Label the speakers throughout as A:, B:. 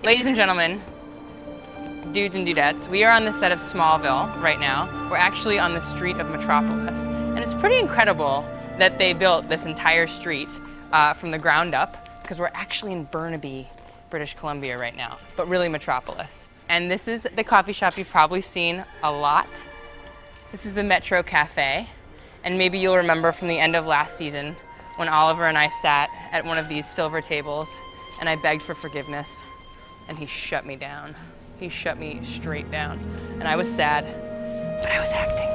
A: Ladies and gentlemen, dudes and dudettes, we are on the set of Smallville right now. We're actually on the street of Metropolis, and it's pretty incredible that they built this entire street from the ground up, because we're actually in Burnaby, British Columbia right now, but really Metropolis. And this is the coffee shop you've probably seen a lot. This is the Metro Cafe, and maybe you'll remember from the end of last season when Oliver and I sat at one of these silver tables and I begged for forgiveness, and he shut me down. He shut me straight down. And I was sad, but I was acting.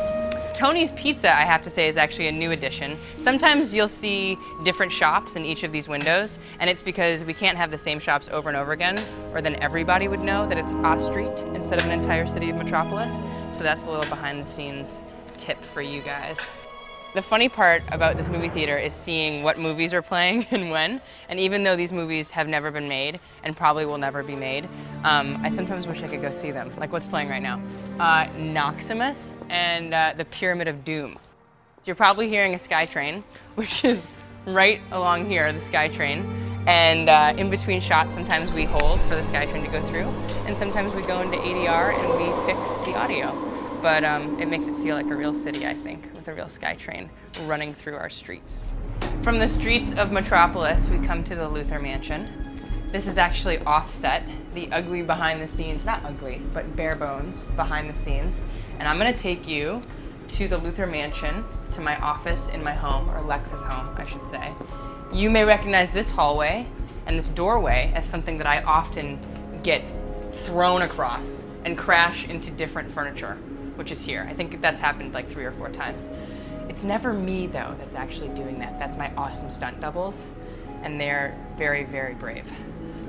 A: Tony's Pizza, I have to say, is actually a new addition. Sometimes you'll see different shops in each of these windows, and it's because we can't have the same shops over and over again, or then everybody would know that it's a street instead of an entire city of Metropolis. So that's a little behind the scenes tip for you guys. The funny part about this movie theater is seeing what movies are playing and when. And even though these movies have never been made and probably will never be made, I sometimes wish I could go see them. Like what's playing right now? Noximus and The Pyramid of Doom. You're probably hearing a SkyTrain, which is right along here, the SkyTrain. And in between shots, sometimes we hold for the SkyTrain to go through, and sometimes we go into ADR and we fix the audio. But it makes it feel like a real city, I think, with a real SkyTrain running through our streets. From the streets of Metropolis, we come to the Luther Mansion. This is actually offset, the ugly behind the scenes, not ugly, but bare bones behind the scenes. And I'm gonna take you to the Luther Mansion, to my office in my home, or Lex's home, I should say. You may recognize this hallway and this doorway as something that I often get thrown across and crash into different furniture, which is here. I think that's happened like 3 or 4 times. It's never me, though, that's actually doing that. That's my awesome stunt doubles, and they're very, very brave.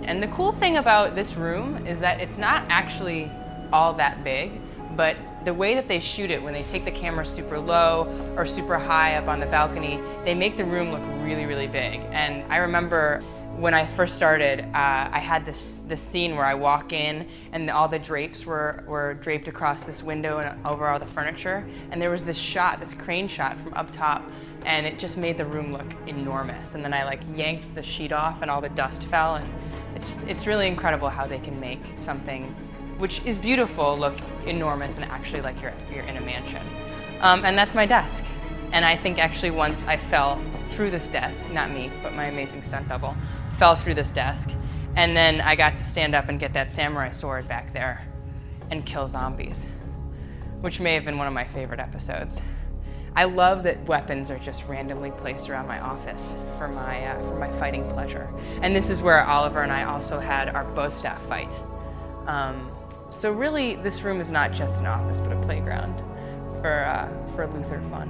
A: And the cool thing about this room is that it's not actually all that big, but the way that they shoot it, when they take the camera super low or super high up on the balcony, they make the room look really, really big. And I remember when I first started, I had this scene where I walk in and all the drapes were draped across this window and over all the furniture. And there was this shot, this crane shot from up top, and it just made the room look enormous. And then I like yanked the sheet off and all the dust fell. And it's really incredible how they can make something which is beautiful look enormous and actually like you're in a mansion. And that's my desk. And I think actually once I fell through this desk, not me, but my amazing stunt double, fell through this desk, and then I got to stand up and get that samurai sword back there and kill zombies, which may have been one of my favorite episodes. I love that weapons are just randomly placed around my office for my fighting pleasure. And this is where Oliver and I also had our bow staff fight. So really, this room is not just an office, but a playground for Luther fun.